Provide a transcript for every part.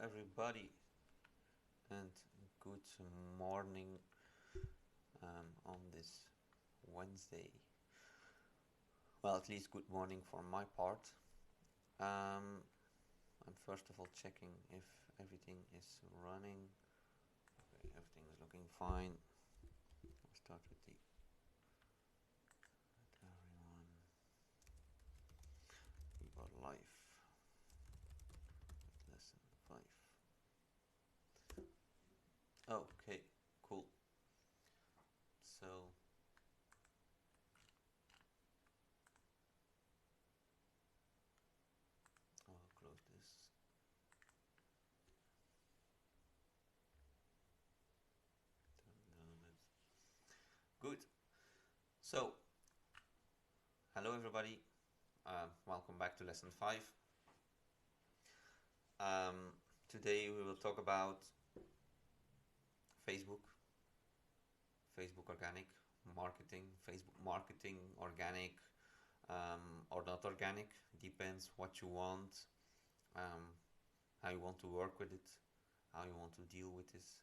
everybody, and good morning on this Wednesday. Well, at least good morning for my part. Um, I'm first of all checking if everything is running. Okay, everything is looking fine. I'll start with everyone. We are live. Lesson 5. Okay, cool. So, I'll close this. Turn down a bit. Good. So, hello everybody. Welcome back to lesson 5. Today we will talk about Facebook, Facebook organic marketing, Facebook marketing organic or not organic, depends what you want, um, how you want to work with it, how you want to deal with this.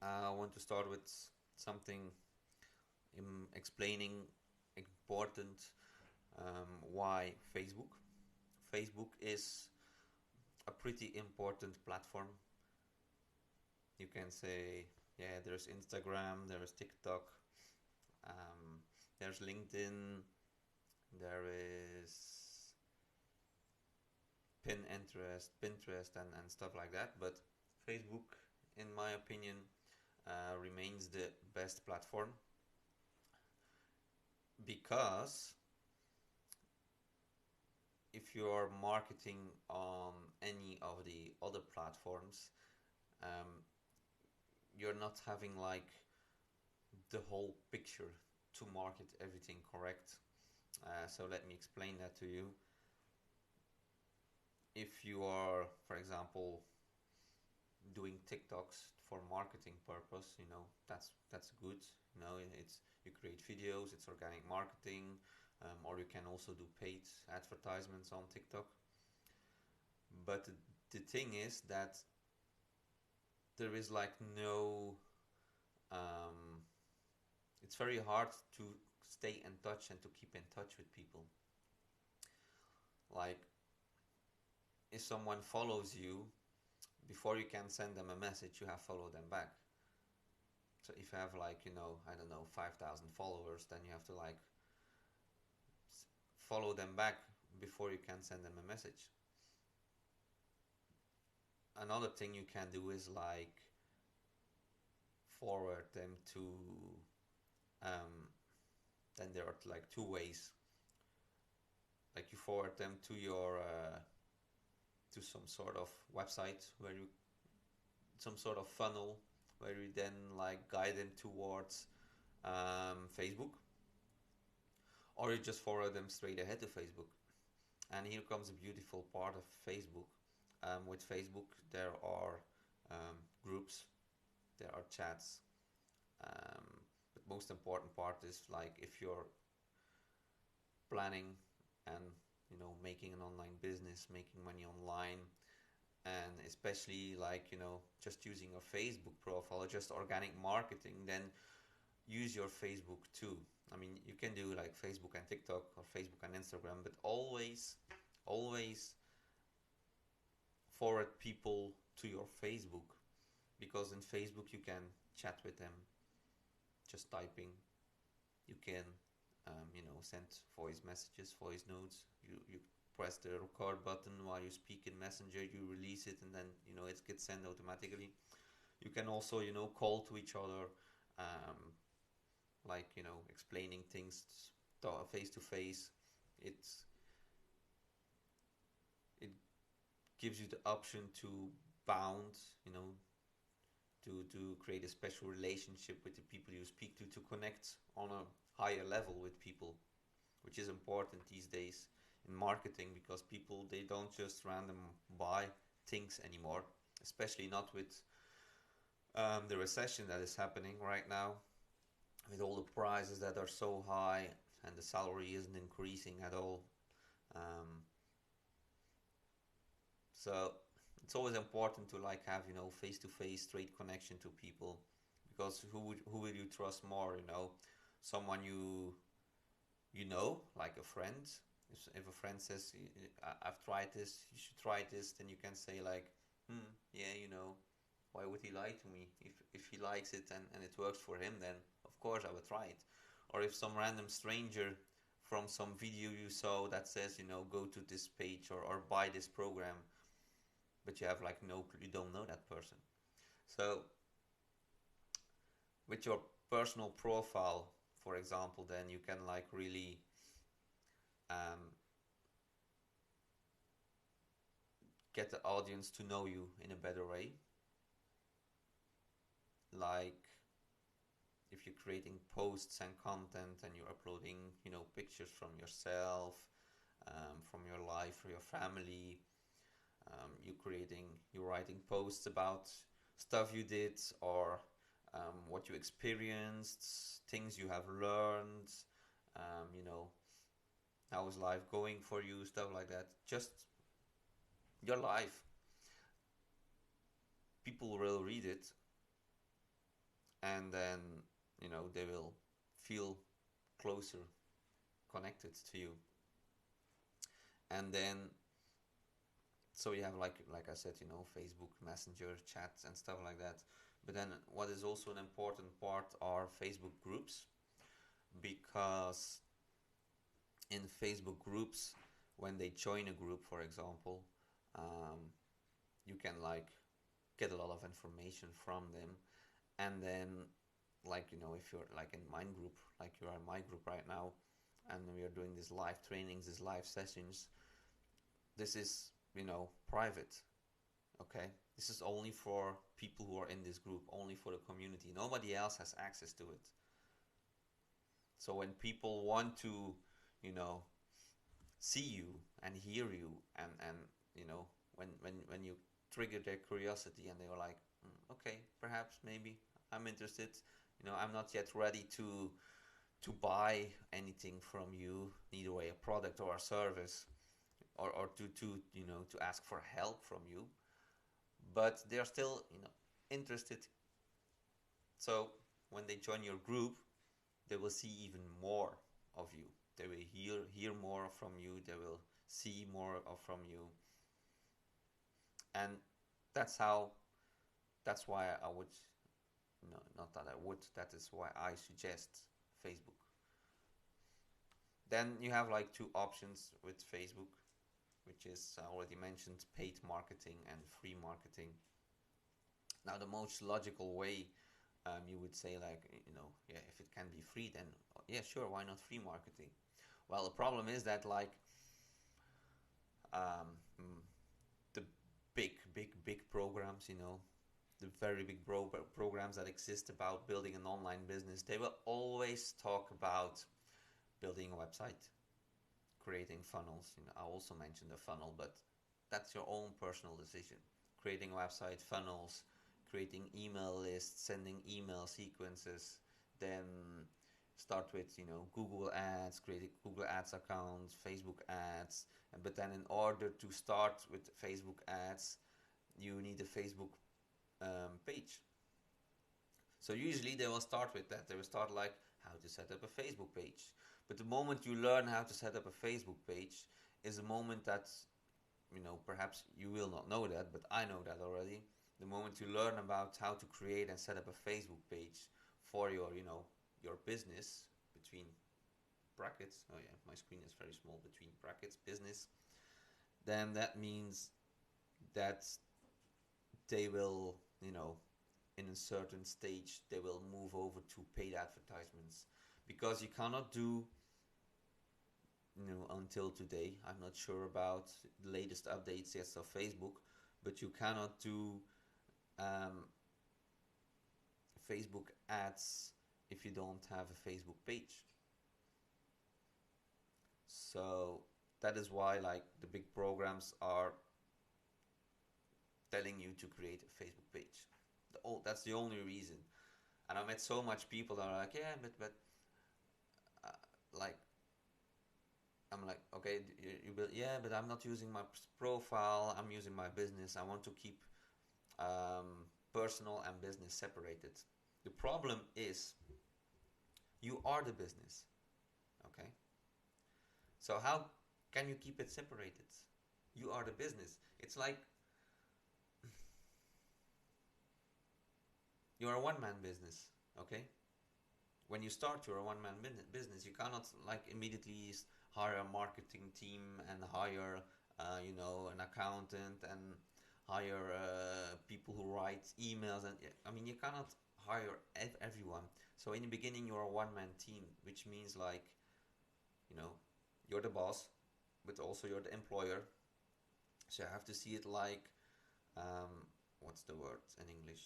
I want to start with something explaining important why Facebook. Facebook is a pretty important platform. You can say, yeah, there's Instagram, there's TikTok, um, there's LinkedIn, there is Pinterest, and stuff like that. But Facebook, in my opinion, remains the best platform because if you are marketing on any of the other platforms, um, you're not having like the whole picture to market everything correct. So let me explain that to you. If you are, for example, doing TikToks for marketing purpose, that's good. It's you create videos, it's organic marketing, or you can also do paid advertisements on TikTok. But the thing is that there is like no um, it's very hard to stay in touch and to keep in touch with people. Like if someone follows you, before you can send them a message, you have follow them back. So if you have like, I don't know, 5,000 followers, then you have to like follow them back before you can send them a message. Another thing you can do is like forward them to then there are like two ways. Like you forward them to your to some sort of website where you some sort of funnel where you then like guide them towards Facebook, or you just forward them straight ahead to Facebook. And here comes a beautiful part of Facebook. With Facebook, there are groups, there are chats. But most important part is like if you're planning and making an online business, making money online, and especially like just using your Facebook profile or just organic marketing, then use your Facebook too. I mean, you can do like Facebook and TikTok or Facebook and Instagram, but always forward people to your Facebook, because in Facebook you can chat with them just typing. You can send voice messages, voice notes. You press the record button while you speak in Messenger, you release it, and then it gets sent automatically. You can also call to each other, um, like explaining things face to face. It gives you the option to bound, to create a special relationship with the people you speak to connect on a higher level with people, which is important these days in marketing, because people, they don't just random buy things anymore, especially not with the recession that is happening right now, with all the prices that are so high, and the salary isn't increasing at all. Um, so it's always important to like have, face to face straight connection to people, because who will you trust more? Someone like a friend. If a friend says, I've tried this, you should try this, then you can say like, yeah, why would he lie to me? If he likes it and it works for him, then of course I would try it. Or if some random stranger from some video you saw that says, go to this page, or buy this program, but you have like you don't know that person. So with your personal profile, for example, then you can like really um, get the audience to know you in a better way. Like if you're creating posts and content and you're uploading, pictures from yourself, from your life or your family, you're writing posts about stuff you did, or what you experienced, things you have learned, how is life going for you, stuff like that. Just your life. People will read it, and then they will feel closer connected to you. And then so you have like I said, Facebook Messenger chats and stuff like that. But then what is also an important part are Facebook groups, because in Facebook groups, when they join a group, for example, you can like get a lot of information from them. And then like if you're like in my group, like you are in my group right now, and we are doing these live trainings, these live sessions, this is private. Okay, this is only for people who are in this group, only for the community. Nobody else has access to it. So when people want to see you and hear you, and when you trigger their curiosity, and they were like, okay, perhaps, maybe I'm interested, I'm not yet ready to buy anything from you, neither way a product or a service, or to ask for help from you, but they're still interested. So when they join your group, they will see even more of you. They will hear more from you. They will see more from you. And that's why I would, no, not that I would, that is why I suggest Facebook. Then you have like two options with Facebook, which is, I already mentioned, paid marketing and free marketing. Now the most logical way, you would say like, yeah, if it can be free, then yeah, sure, why not free marketing? Well, the problem is that like the big programs, the very big programs that exist about building an online business, they will always talk about building a website, creating funnels. I also mentioned a funnel, but that's your own personal decision. Creating a website, funnels, creating email lists, sending email sequences, then start with Google ads, create Google ads accounts, Facebook ads, but then in order to start with Facebook ads, you need a Facebook page. So usually they will start with that. They will start like how to set up a Facebook page. But the moment you learn how to set up a Facebook page is a moment that, perhaps you will not know that, but I know that already. The moment you learn about how to create and set up a Facebook page for your, your business, between brackets, oh yeah, my screen is very small, between brackets, business, then that means that they will, in a certain stage, they will move over to paid advertisements, because you cannot do, until today, I'm not sure about the latest updates yet of Facebook, but you cannot do Facebook ads if you don't have a Facebook page. So that is why like the big programs are telling you to create a Facebook page. That's the only reason. And I met so much people that are like, yeah, but like okay, yeah, but I'm not using my profile. I'm using my business. I want to keep personal and business separated. The problem is you are the business, okay? So how can you keep it separated? You are the business. It's like you're a one-man business, okay? When you start your one-man business, you cannot like immediately hire a marketing team and hire, an accountant and hire people who write emails. And I mean, you cannot hire everyone. So in the beginning, you're a one-man team, which means like, you know, you're the boss, but also you're the employer. So you have to see it like, what's the word in English?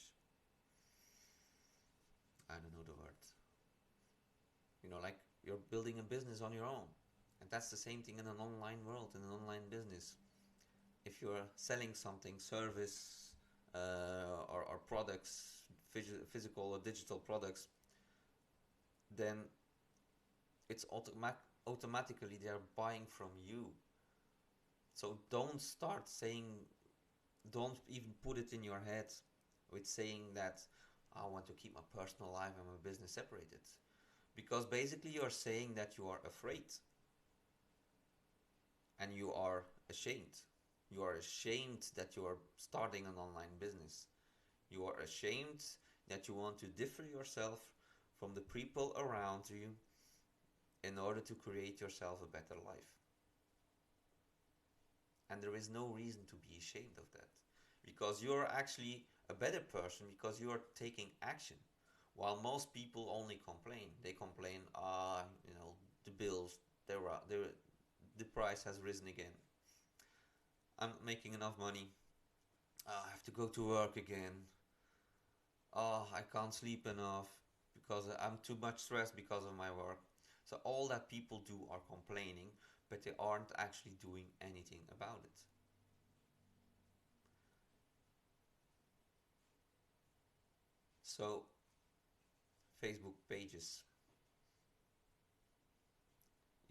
I don't know the word. Like you're building a business on your own. And that's the same thing in an online world, in an online business. If you're selling something, service, or products, physical or digital products, then it's automatically they're buying from you. So don't even put it in your head with saying that I want to keep my personal life and my business separated. Because basically you're saying that you are afraid and you are ashamed. You are ashamed that you are starting an online business. You are ashamed that you want to differ yourself from the people around you in order to create yourself a better life. And there is no reason to be ashamed of that, because you're actually a better person because you are taking action. While most people only complain, they complain, the bills, the price has risen again. I'm not making enough money. I have to go to work again. I can't sleep enough because I'm too much stressed because of my work. So all that people do are complaining, but they aren't actually doing anything about it. So, Facebook pages.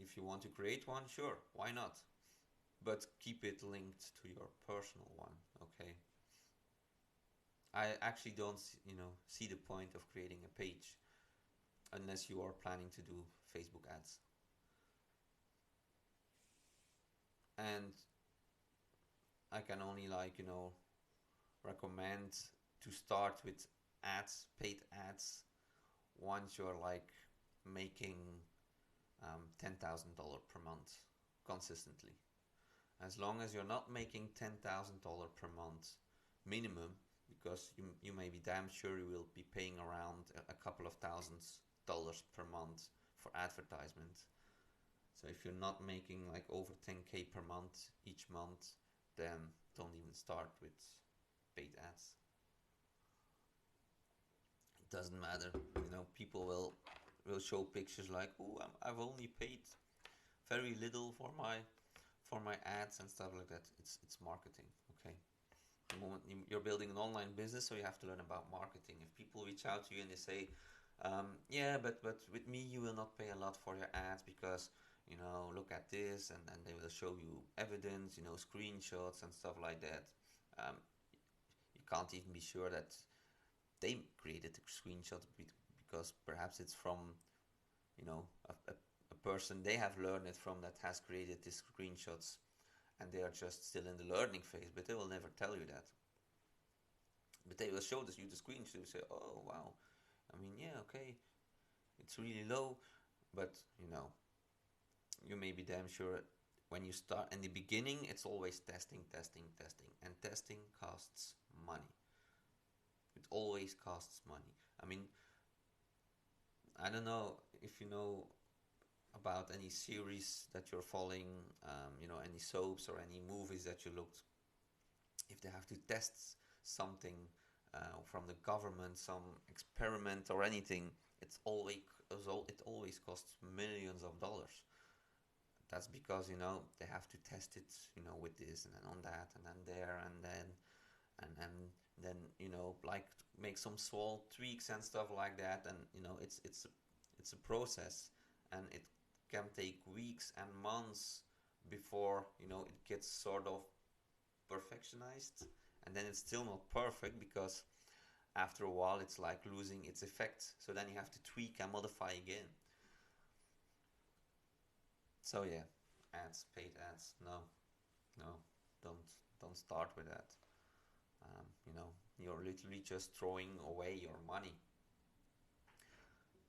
If you want to create one, sure, why not? But keep it linked to your personal one, okay? I actually don't, see the point of creating a page unless you are planning to do Facebook ads. And I can only recommend to start with ads, paid ads, once you're like making $10,000 per month consistently. As long as you're not making $10,000 per month minimum, because you may be damn sure you will be paying around a couple of $1,000s per month for advertisement. So if you're not making like over 10K per month each month, then don't even start with paid ads. It doesn't matter. People will show pictures like, oh, I've only paid very little for my ads and stuff like that. It's marketing, okay? The moment you're building an online business, so you have to learn about marketing. If people reach out to you and they say, yeah, but with me you will not pay a lot for your ads because look at this, and then they will show you evidence, screenshots and stuff like that. You can't even be sure that they created the screenshot because perhaps it's from a person they have learned it from that has created these screenshots, and they are just still in the learning phase, but they will never tell you that. But they will show you the screenshot. They will say, oh wow, I mean, yeah, okay, it's really low, but you may be damn sure when you start in the beginning, it's always testing, and testing costs money. It always costs money. I mean, I don't know if you know about any series that you're following, any soaps or any movies that you looked. If they have to test something from the government, some experiment or anything, it always costs millions of dollars. That's because they have to test it, with this and then on that and then there and then like make some small tweaks and stuff like that, and it's a process, and it can take weeks and months before it gets sort of perfectionized, and then it's still not perfect because after a while it's like losing its effect. So then you have to tweak and modify again. So yeah, ads, paid ads, no, no, don't don't start with that. You're literally just throwing away your money.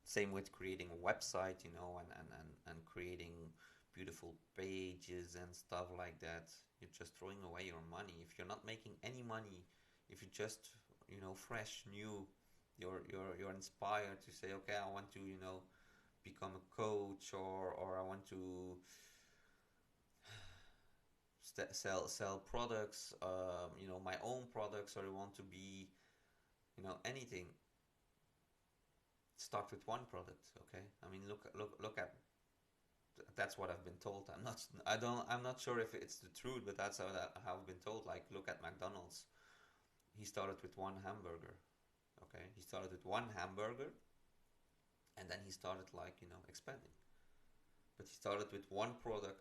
Same with creating a website, and creating beautiful pages and stuff like that. You're just throwing away your money if you're not making any money. If you're just fresh, new, you're inspired to say, okay, I want to become a coach, or I want to sell products, my own products, or I want to be anything. Start with one product, okay? I mean, look at, that's what I've been told. I'm not sure if it's the truth, but that's how I've been told. Like, look at McDonald's. He started with one hamburger, okay? He started with one hamburger, and then he started, like, expanding. But he started with one product,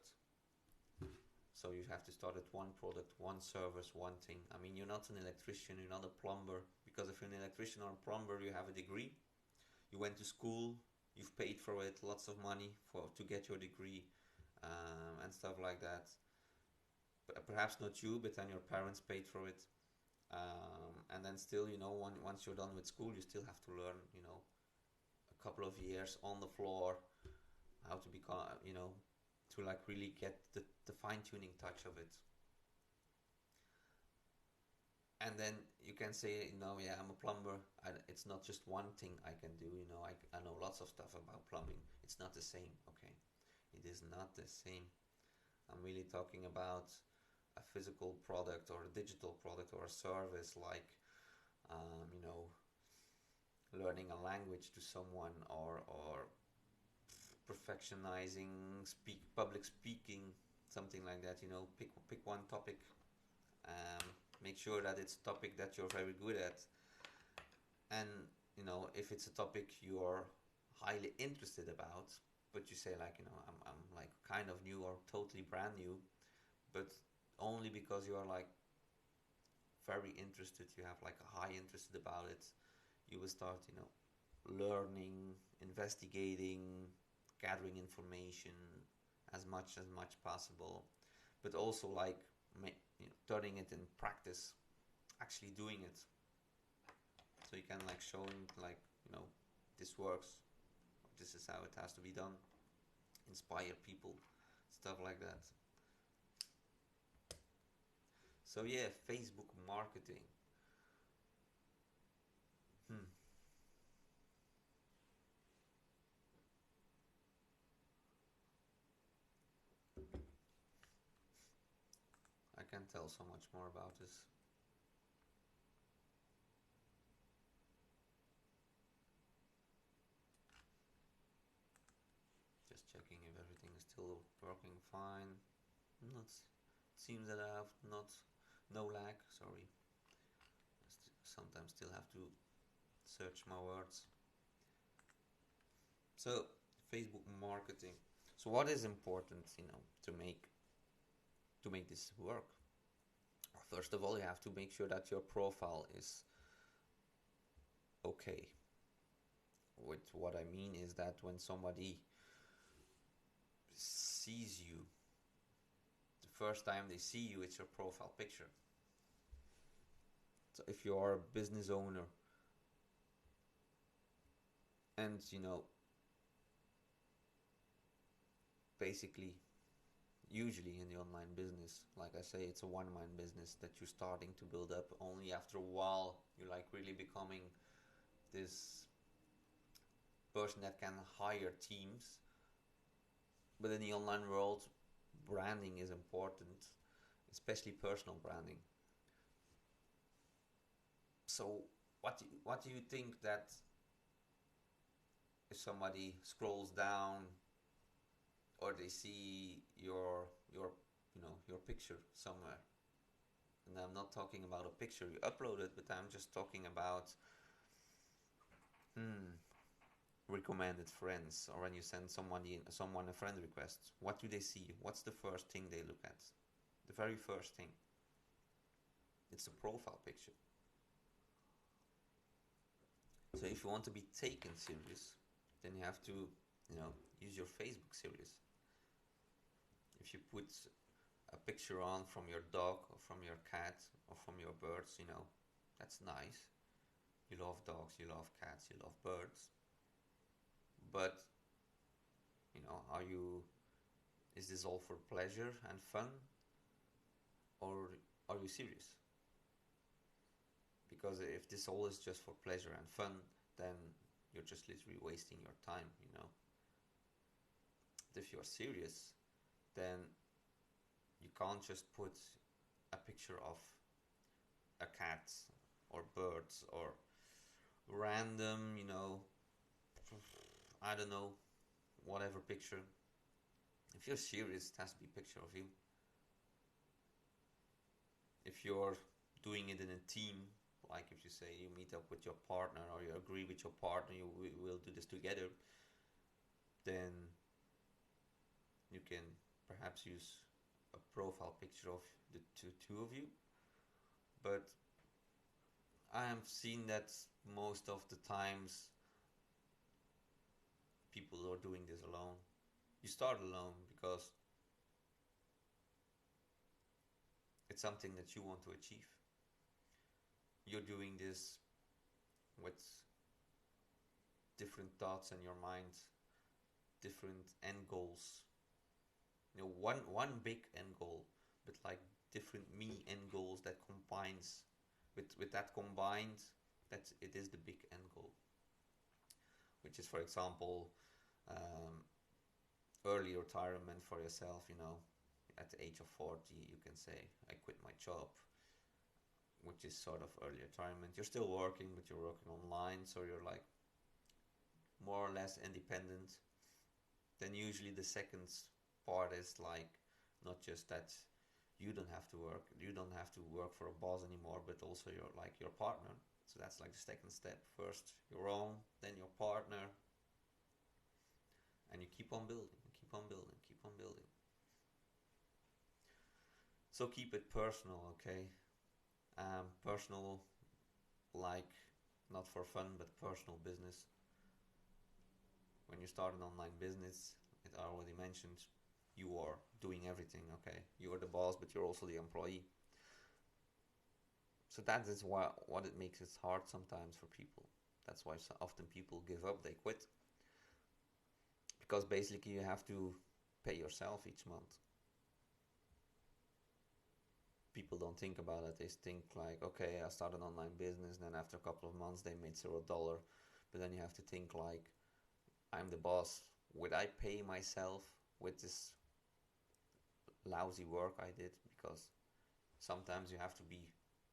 so you have to start with one product, one service, one thing. I mean, you're not an electrician, you're not a plumber, because if you're an electrician or a plumber, you have a degree. You went to school, you've paid for it, lots of money to get your degree, and stuff like that. Perhaps not you, but then your parents paid for it. And then still, once you're done with school, you still have to learn, a couple of years on the floor, how to become, to like really get the fine-tuning touch of it. And then you can say, yeah, I'm a plumber. It's not just one thing I can do. I know lots of stuff about plumbing. It's not the same, okay? It is not the same. I'm really talking about a physical product or a digital product or a service, like, learning a language to someone, or perfectionizing public speaking, something like that. Pick one topic. Um, Make sure that it's a topic that you're very good at, and if it's a topic you're highly interested about, but you say, like, I'm like kind of new or totally brand new, but only because you are like very interested, you have like a high interest about it, you will start learning, investigating, gathering information as much possible, but also like turning it in practice, actually doing it, so you can like showing, like, this works, this is how it has to be done, inspire people, stuff like that. So yeah, Facebook marketing. hmm. I can tell so much more about this. Just checking if everything is still working fine. Not, it seems that I have not no lag. Sorry, sometimes still have to search my words. So Facebook marketing. So what is important, to make this work? First of all, you have to make sure that your profile is okay. With what I mean is that when somebody sees you, the first time they see you, it's your profile picture. So if you are a business owner, and basically, usually in the online business, like I say, it's a one-man business that you're starting to build up. Only after a while, you're like really becoming this person that can hire teams. But in the online world, branding is important, especially personal branding. So what do you think that if somebody scrolls down, or they see your picture somewhere, and I'm not talking about a picture you uploaded, but I'm just talking about, hmm, recommended friends, or when you send someone a friend request, what do they see? What's the first thing they look at? The very first thing. It's a profile picture. So if you want to be taken serious, then you have to, use your Facebook serious. If you put a picture on from your dog or from your cat or from your birds, that's nice. You love dogs, you love cats, you love birds. But, is this all for pleasure and fun? Or are you serious? Because if this all is just for pleasure and fun, then you're just literally wasting your time, But if you're serious, then you can't just put a picture of a cat or birds or random, I don't know, whatever picture. If you're serious, it has to be a picture of you. If you're doing it in a team, like if you say you meet up with your partner or you agree with your partner, we will do this together, then you can perhaps use a profile picture of the two of you. But I have seen that most of the times people are doing this alone. You start alone because it's something that you want to achieve. You're doing this with different thoughts in your mind, different end goals. One big end goal, but like different mini end goals that combines. With that combined, it is the big end goal. Which is, for example, early retirement for yourself. At the age of 40, you can say, I quit my job, which is sort of early retirement. You're still working, but you're working online, so you're like more or less independent. Then usually the second part is like not just that you don't have to work for a boss anymore, but also your partner. So that's like the second step. First your own, then your partner, and you keep on building, keep on building, keep on building. So keep it personal, okay? Personal, like not for fun, but personal business. When you start an online business, it already mentioned, you are doing everything, okay? You are the boss, but you're also the employee. So that is what it makes it hard sometimes for people. That's why so often people give up, they quit. Because basically you have to pay yourself each month. People don't think about it. They think like, okay, I start an online business, and then after a couple of months they made $0. But then you have to think like, I'm the boss. Would I pay myself with this lousy work I did? Because sometimes you have to be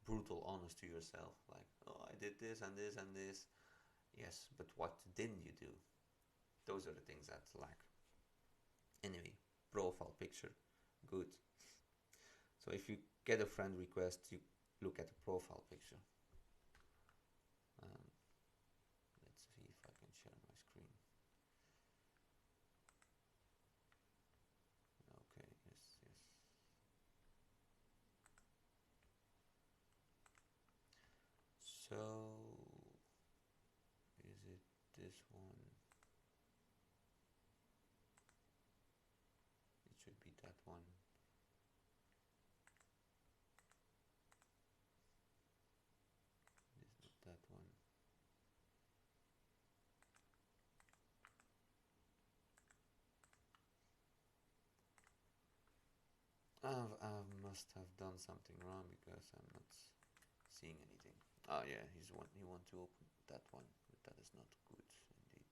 brutal honest to yourself. Like, oh, I did this and this and this. Yes, but what didn't you do? Those are the things that lack. Anyway, profile picture, good. So if you get a friend request, you look at the profile picture. Let's see if I can share my screen. Okay, yes. So, is it this one? It should be that one. This is that one. I must have done something wrong because I'm not seeing anything. Oh yeah, he want to open that one, but that is not good indeed.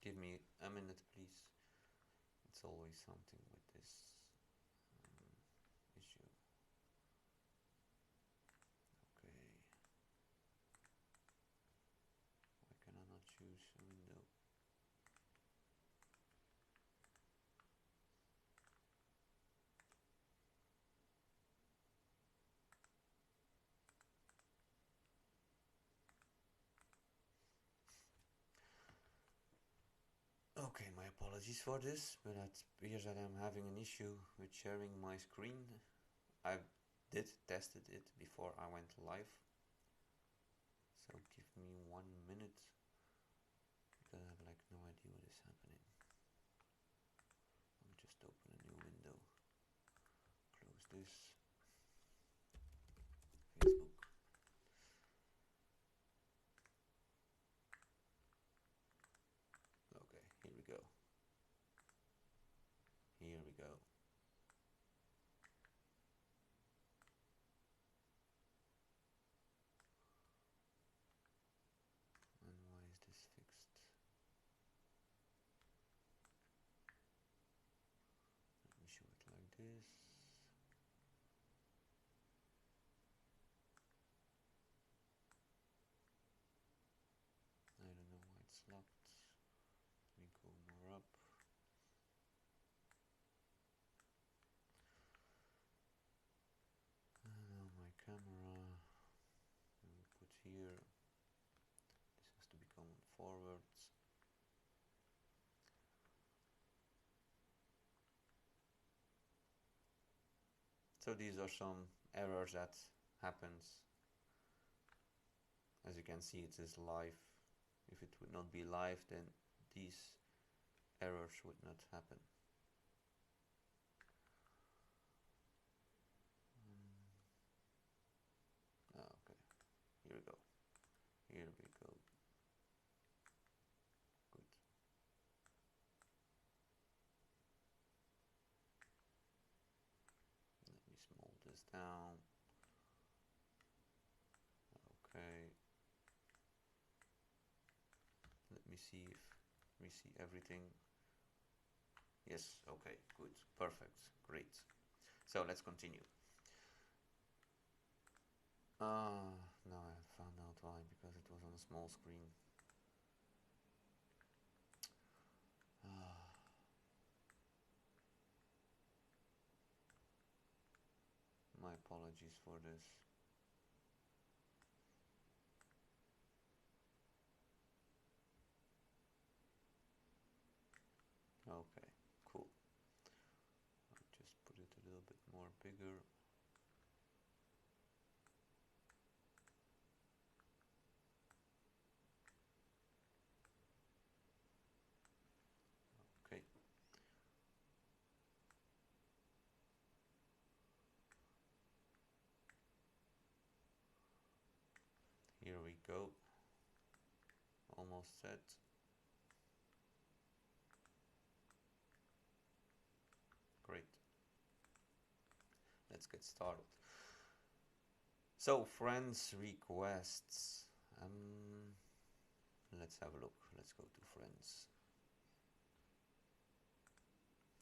Give me a minute, please. It's always something with this issue. Okay. Why can I not choose a window? apologies for this, but it appears that I'm having an issue with sharing my screen. I did tested it before I went live, so give me 1 minute because I have like no idea what is happening. Let me just open a new window, close this. Facebook. Okay, here we go. Here we go. And why is this fixed? Let me show it like this. I don't know why it's locked. Let me go more up. Now my camera, let me put here. This has to become forwards. So these are some errors that happens. As you can see, it is live. If it would not be live, then these errors would not happen. Okay, here we go. Here we go. Good. Let me small this down. Okay. Let me see if we see everything. Yes, okay, good, perfect, great. So let's continue. Now I found out why, because it was on a small screen. My apologies for this. Okay, cool. I'll just put it a little bit more bigger. Okay. Here we go. Almost set. Great. Let's get started. So, friends requests. Let's have a look. Let's go to friends.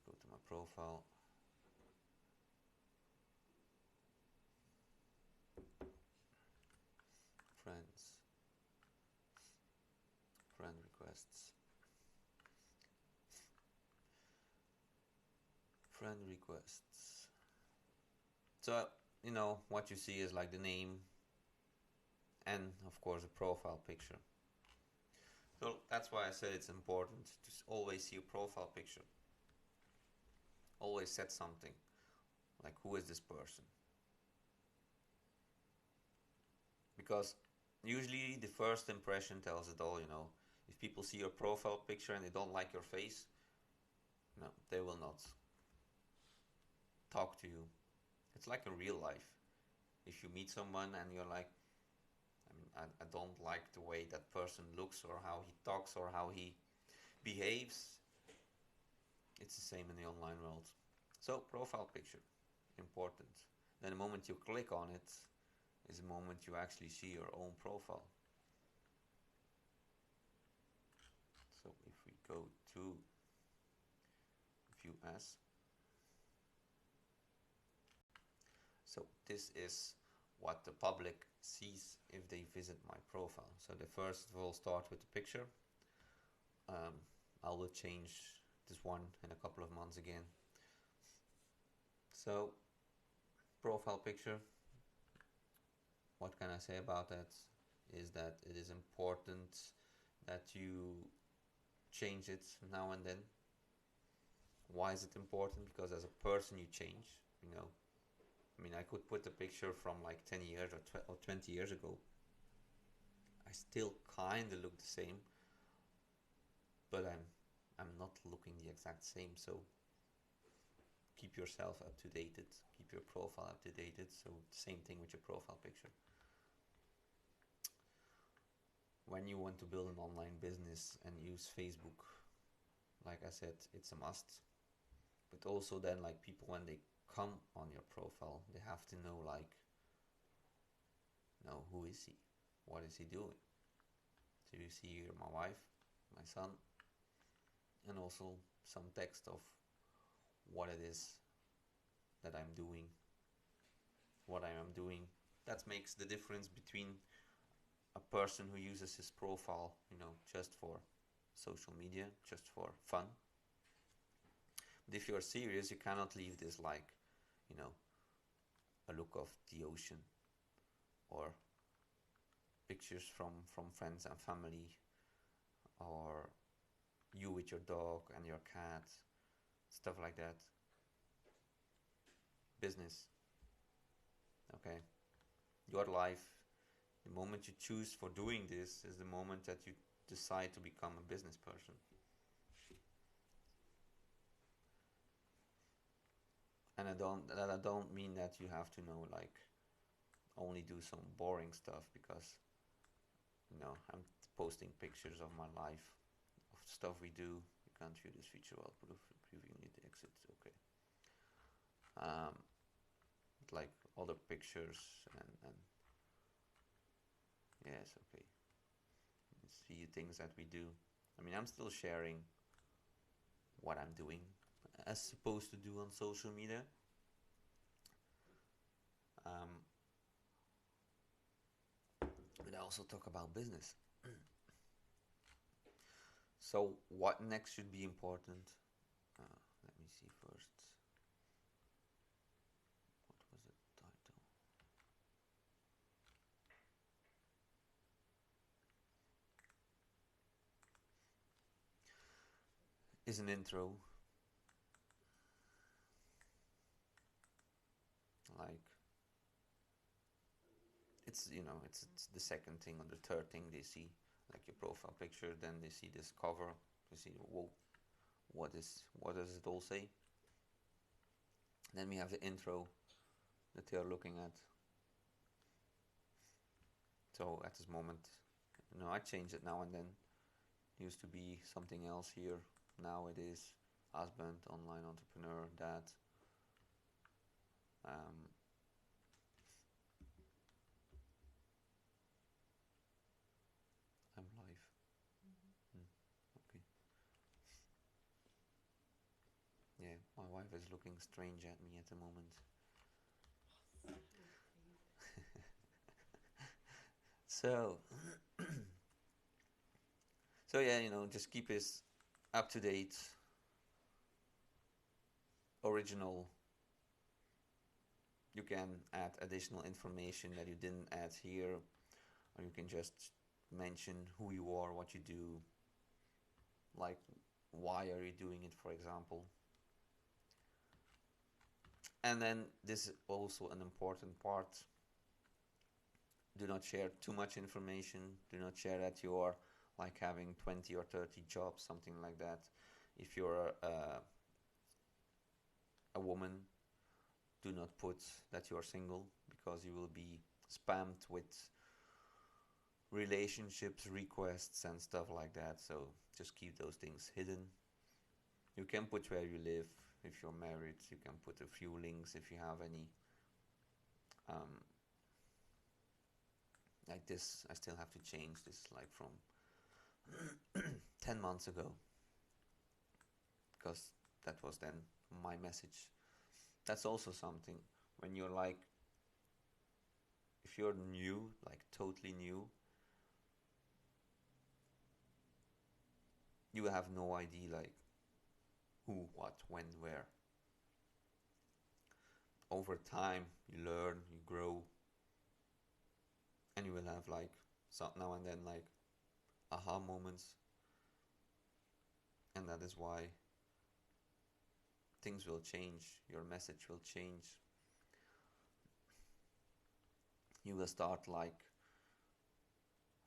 Go to my profile. Friends. Friend requests. Friend requests. So, you know, what you see is like the name and of course a profile picture. So that's why I said it's important to always see a profile picture. Always set something like, who is this person? Because usually the first impression tells it all, you know. If people see your profile picture and they don't like your face, no, they will not talk to you. It's like in real life. If you meet someone and you're like, I don't like the way that person looks or how he talks or how he behaves, it's the same in the online world. So, profile picture, important. Then the moment you click on it is the moment you actually see your own profile. So if we go to view as, so this is what the public sees if they visit my profile. So they first of all start with the picture. I will change this one in a couple of months again. So profile picture, what can I say about that is that it is important that you change it now and then. Why is it important? Because as a person you change, you know. I mean, I could put a picture from like 10 years or 20 years ago. I still kind of look the same, but I'm not looking the exact same. So keep yourself up to date. Keep your profile up to date. So same thing with your profile picture. When you want to build an online business and use Facebook, like I said, it's a must. But also then, like, people, when they come on your profile, they have to know, like, no, who is he? What is he doing? So you see here my wife, my son, and also some text of what it is that I'm doing, what I am doing. That makes the difference between a person who uses his profile, you know, just for social media, just for fun. But if you're serious, you cannot leave this like, you know, a look of the ocean or pictures from friends and family, or you with your dog and your cat, stuff like that. Business, okay? Your life, the moment you choose for doing this is the moment that you decide to become a business person. And I don't mean that you have to know, like, only do some boring stuff, because, you know, I'm posting pictures of my life, of stuff we do. You can't view this feature while previewing it. Exit. Okay. Like other pictures and yes, okay. See things that we do. I mean, I'm still sharing what I'm doing as supposed to do on social media. But I also talk about business. So what next should be important? Let me see first. What was the title? Is an intro. Like, it's, you know, it's the second thing or the third thing they see, like your profile picture. Then they see this cover. They see, whoa, what does it all say? Then we have the intro that they are looking at. So at this moment, you know, I change it now and then. It used to be something else here. Now it is husband, online entrepreneur, dad. I'm live. Okay. Yeah, my wife is looking strange at me at the moment. So, so yeah, you know, just keep this up to date, original. You can add additional information that you didn't add here, or you can just mention who you are, what you do, like why are you doing it, for example. And then this is also an important part. Do not share too much information. Do not share that you are like having 20 or 30 jobs, something like that. If you're a woman, do not put that you are single, because you will be spammed with relationships requests and stuff like that. So just keep those things hidden. You can put where you live. If you're married, you can put a few links if you have any. Like this, I still have to change this, like from 10 months ago, because that was then my message. That's also something, when you're like, if you're new, like totally new, you have no idea, like, who, what, when, where. Over time, you learn, you grow, and you will have like some now and then like aha moments. And that is why things will change. Your message will change. You will start like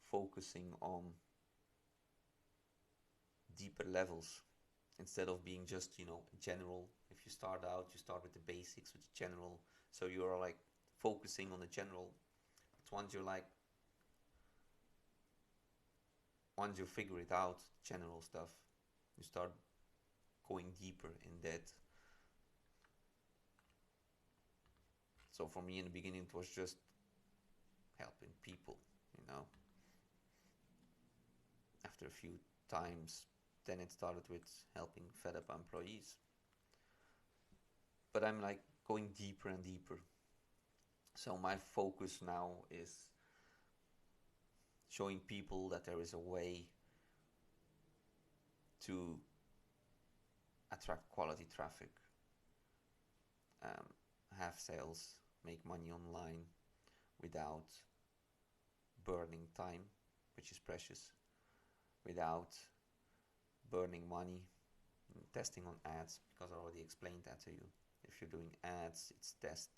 focusing on deeper levels instead of being just, general. If you start out, you start with the basics, with the general. So you're like focusing on the general. But once you figure it out, general stuff, you start going deeper in that. So for me in the beginning, it was just helping people, After a few times, then it started with helping fed up employees. But I'm like going deeper and deeper. So my focus now is showing people that there is a way to attract quality traffic, have sales, make money online without burning time, which is precious, without burning money, testing on ads, because I already explained that to you. If you're doing ads, it's tests,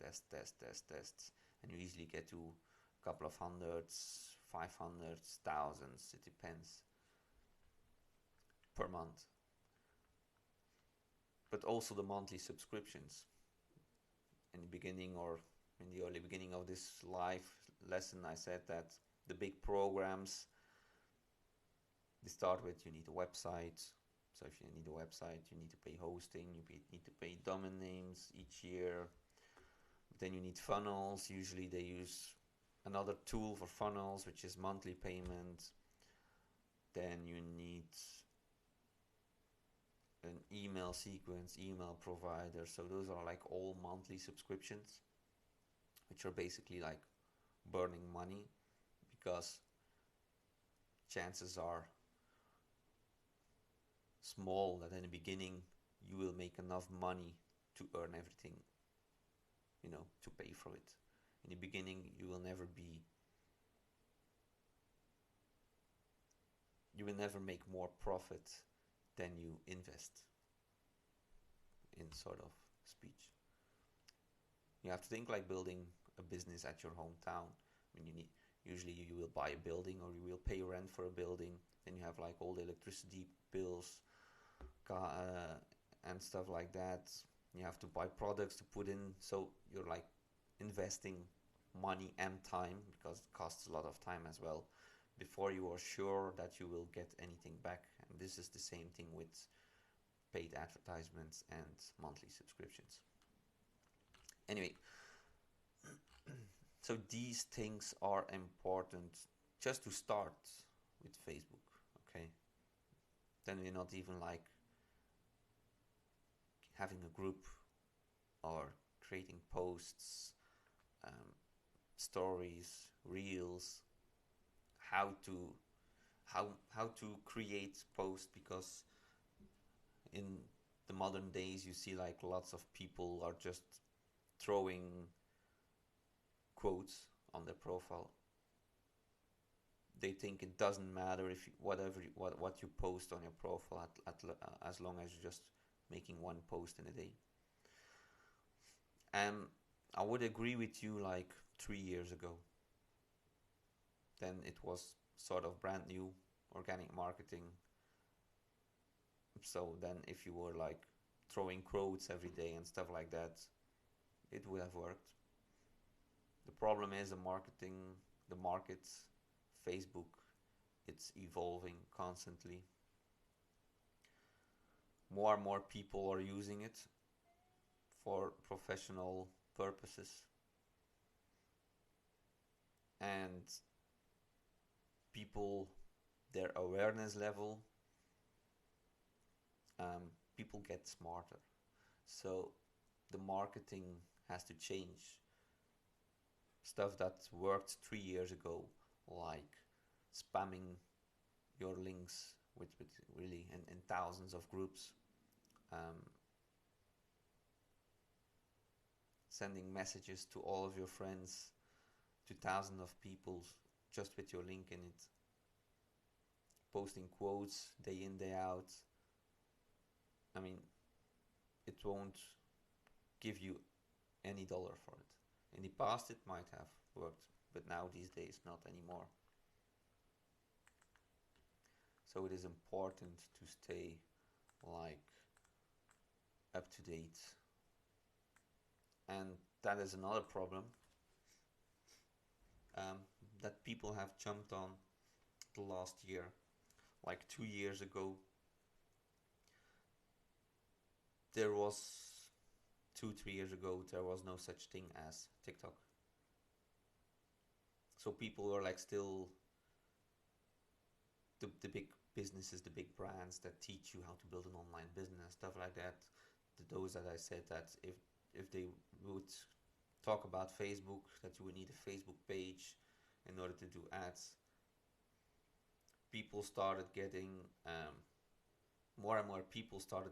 and you easily get to a couple of hundreds, 500s, thousands, it depends, per month. But also the monthly subscriptions. In the beginning, or in the early beginning of this live lesson, I said that the big programs, they start with, you need a website. So if you need a website, you need to pay hosting, you need to pay domain names each year. Then you need funnels. Usually they use another tool for funnels, which is monthly payment. Then you need an email sequence, email provider. So those are like all monthly subscriptions, which are basically like burning money, because chances are small that in the beginning you will make enough money to earn everything, to pay for it. In the beginning you will never make more profit than you invest, in sort of speech. You have to think like building a business at your hometown. Usually you will buy a building, or you will pay rent for a building, then you have like all the electricity bills, and stuff like that. You have to buy products to put in, so you're like investing money and time, because it costs a lot of time as well, before you are sure that you will get anything back. And this is the same thing with paid advertisements and monthly subscriptions. Anyway, so these things are important just to start with Facebook, okay? Then we're not even like having a group or creating posts, stories, reels, how to create posts, because in the modern days you see like lots of people are just throwing quotes on their profile. They think it doesn't matter if what you post on your profile, as long as you're just making one post in a day. And I would agree with you like 3 years ago. Then it was sort of brand new, organic marketing. So then if you were like throwing quotes every day and stuff like that, it would have worked. The problem is the market, Facebook, it's evolving constantly. More and more people are using it for professional purposes. And people, their awareness level, people get smarter. So the marketing has to change. Stuff that worked 3 years ago, like spamming your links with really in thousands of groups, sending messages to all of your friends, to thousands of people just with your link in it, posting quotes day in, day out. I mean, it won't give you any dollar for it. In the past it might have worked, but now these days not anymore. So it is important to stay like up to date. And that is another problem that people have jumped on the last year. Like 2 years ago, there was 2-3 years ago there was no such thing as TikTok. So people were like still the big businesses, the big brands that teach you how to build an online business, stuff like that. Those that I said that if they would talk about Facebook, that you would need a Facebook page in order to do ads. People started getting more and more people started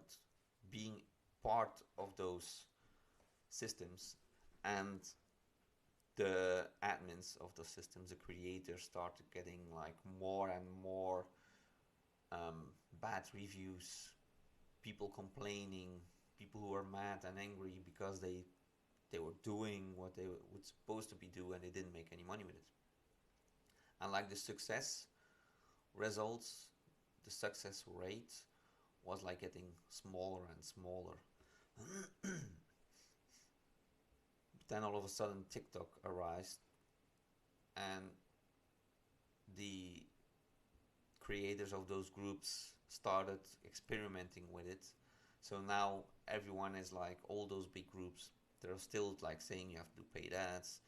being part of those systems, and the admins of the systems, the creators, started getting like more and more bad reviews, people complaining, people who were mad and angry because they were doing what they were supposed to be doing and they didn't make any money with it. And like the success results, the success rate was like getting smaller and smaller. Then all of a sudden TikTok arose, and the creators of those groups started experimenting with it. So now everyone is like, all those big groups, they're still like saying you have to do paid ads,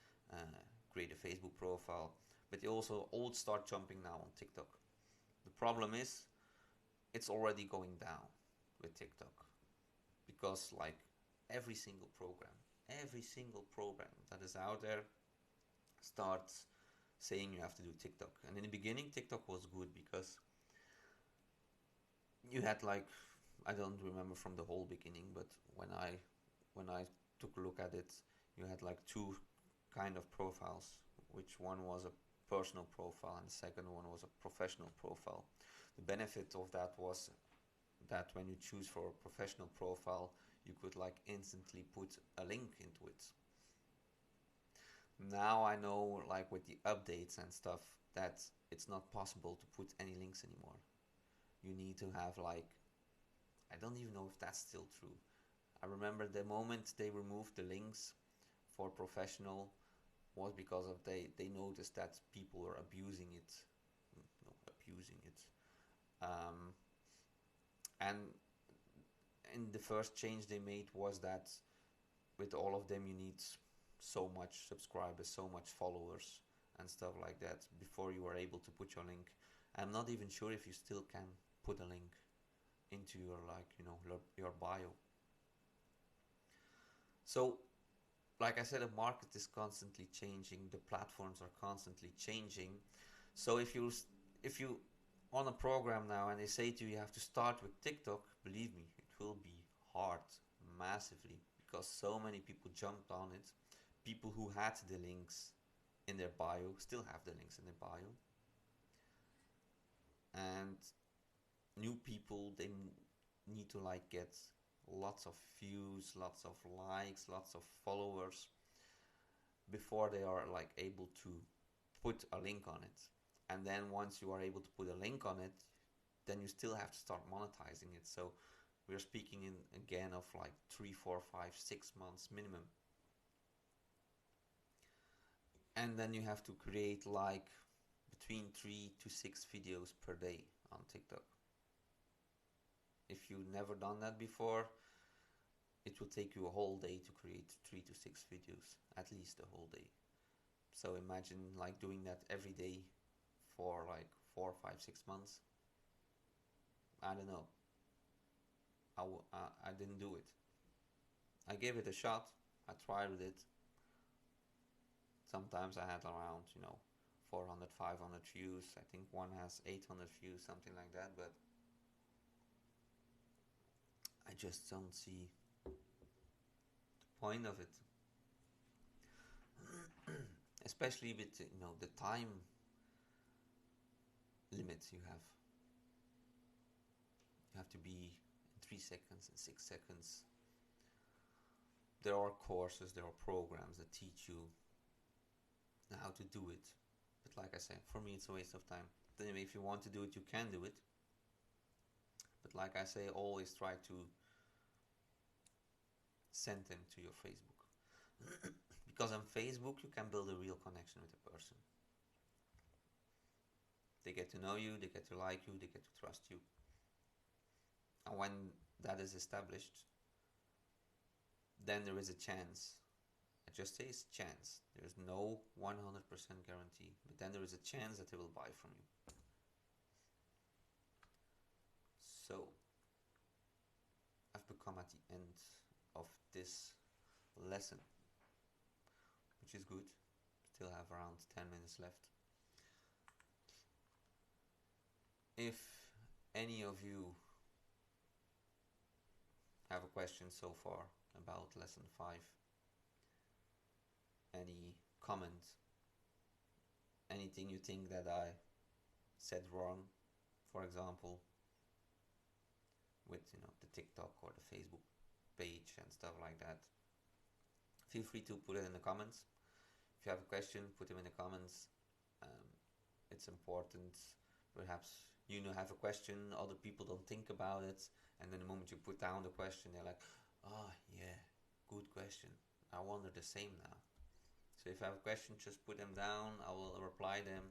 create a Facebook profile, but they also all start jumping now on TikTok. The problem is it's already going down with TikTok, because like every single program that is out there starts saying you have to do TikTok. And in the beginning TikTok was good because you had like, I don't remember from the whole beginning, but when I took a look at it, you had like two kind of profiles, which one was a personal profile and the second one was a professional profile. The benefit of that was that when you choose for a professional profile, you could like instantly put a link into it. Now I know, like with the updates and stuff, that it's not possible to put any links anymore. You need to have like, I don't even know if that's still true. I remember the moment they removed the links for professional was because of they noticed that people were abusing it. No, abusing it. And the first change they made was that with all of them you need so much subscribers, so much followers and stuff like that before you are able to put your link. I'm not even sure if you still can put a link into your, like, you know, your bio. So like I said, the market is constantly changing, the platforms are constantly changing. So if you on a program now and they say to you, you have to start with TikTok, believe me, it will be hard, massively, because so many people jumped on it. People who had the links in their bio still have the links in their bio, and new people, they need to like get lots of views, lots of likes, lots of followers before they are like able to put a link on it. And then once you are able to put a link on it, then you still have to start monetizing it. So we're speaking in again of like 3, 4, 5, 6 months minimum. And then you have to create like between 3 to 6 videos per day on TikTok. If you've never done that before, it will take you a whole day to create 3 to 6 videos, at least a whole day. So imagine like doing that every day for like 4, 5, 6 months. I don't know. I didn't do it. I gave it a shot. I tried with it. Sometimes I had around, 400, 500 views. I think one has 800 views, something like that. But I just don't see the point of it. Especially with, the time limits you have. You have to be in 3 seconds and 6 seconds. there are courses, there are programs that teach you how to do it. But like I said, for me it's a waste of time. But anyway, if you want to do it, you can do it. But like I say, always try to send them to your Facebook. Because on Facebook you can build a real connection with a person. They get to know you, they get to like you, they get to trust you. And when that is established, then there is a chance. I just say it's chance. There's no 100% guarantee, but then there is a chance that they will buy from you. So, I've become at the end of this lesson, which is good. Still have around 10 minutes left. If any of you have a question so far about lesson 5, any comment, anything you think that I said wrong, for example, with the TikTok or the Facebook page and stuff like that, feel free to put it in the comments. If you have a question, put them in the comments. It's important. Perhaps have a question, other people don't think about it, and then the moment you put down the question, they're like, oh yeah, good question, I wonder the same now. So if I have a question, just put them down, I will reply them.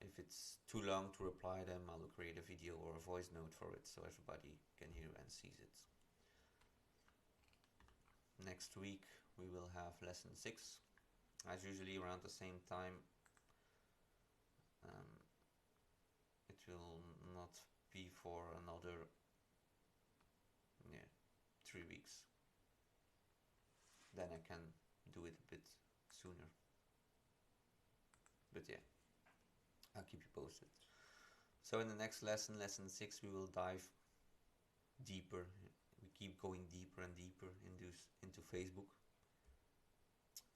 If it's too long to reply them, I will create a video or a voice note for it so everybody can hear and sees it. Next week we will have lesson 6, as usually around the same time. It will not be for another 3 weeks. Then I can do it a bit sooner. But yeah, I'll keep you posted. So in the next lesson, lesson 6, we will dive deeper. We keep going deeper and deeper into Facebook.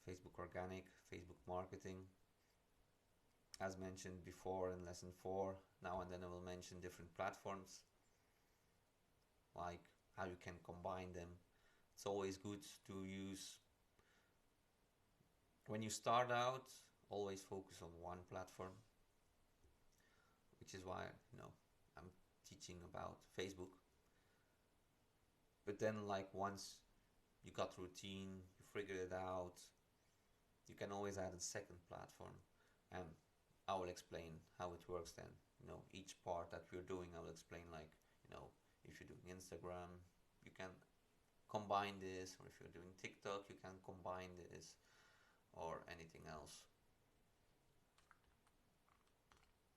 Facebook organic, Facebook marketing. As mentioned before in lesson 4, now and then I will mention different platforms, like how you can combine them. It's always good to use, when you start out, always focus on one platform, which is why I'm teaching about Facebook. But then once you got routine, you figured it out, you can always add a second platform, and I will explain how it works then. Each part that we're doing, I will explain, if you're doing Instagram, you can combine this, or if you're doing TikTok, you can combine this, or anything else.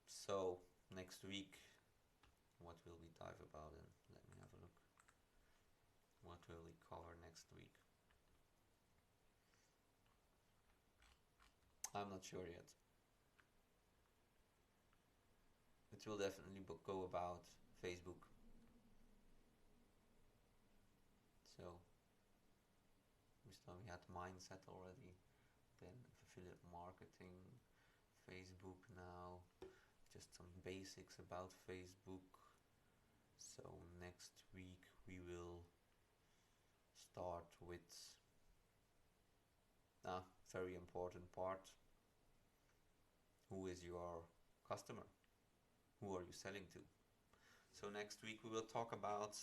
So next week, what will we dive about in? Let me have a look. What will we cover next week? I'm not sure yet. It will definitely go about Facebook. So we had mindset already, then affiliate marketing, Facebook now, just some basics about Facebook. So next week we will start with a very important part. Who is your customer? Who are you selling to? So next week we will talk about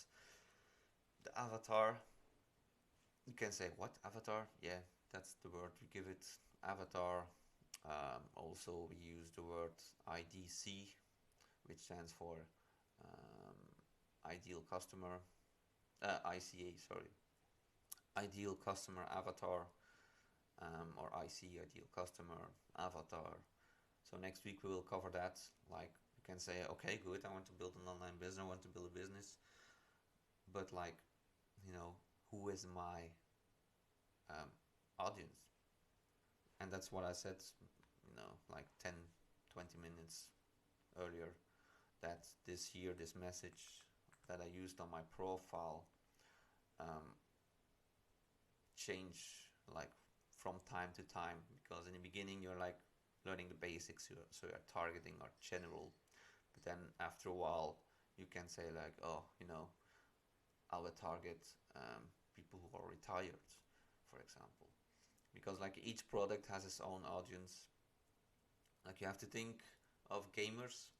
the avatar. You can say, what, avatar? Yeah, that's the word we give it, avatar. Also we use the word IDC, which stands for ideal customer, ICA, sorry. Ideal customer avatar, or IC, ideal customer avatar. So next week we will cover that. You can say, okay, good, I want to build an online business, I want to build a business, but who is my audience? And that's what I said 10, 20 minutes earlier, that this message that I used on my profile change from time to time, because in the beginning you're learning the basics, so you're targeting or general, but then after a while you can say I will target people who are retired, for example, because like each product has its own audience. Like you have to think of gamers,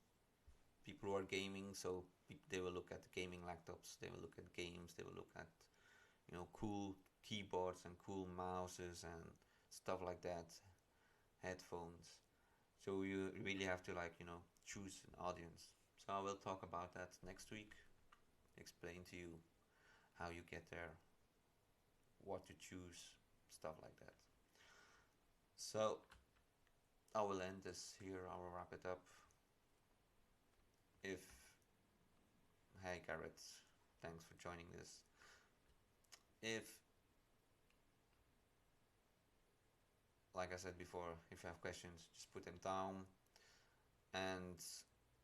people who are gaming, so they will look at gaming laptops, they will look at games, they will look at cool keyboards and cool mouses and stuff like that, headphones. So you really have to choose an audience. So I will talk about that next week, explain to you how you get there, what to choose, stuff like that. So I will end this here, I will wrap it up. Hey Garrett, thanks for joining this. If, like I said before, if you have questions, just put them down, and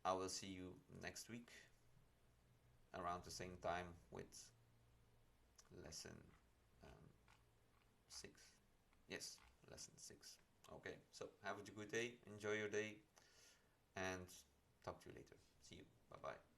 I will see you next week around the same time with lesson 6. Yes, lesson 6. Okay, so have a good day, enjoy your day, and talk to you later. See you. Bye bye.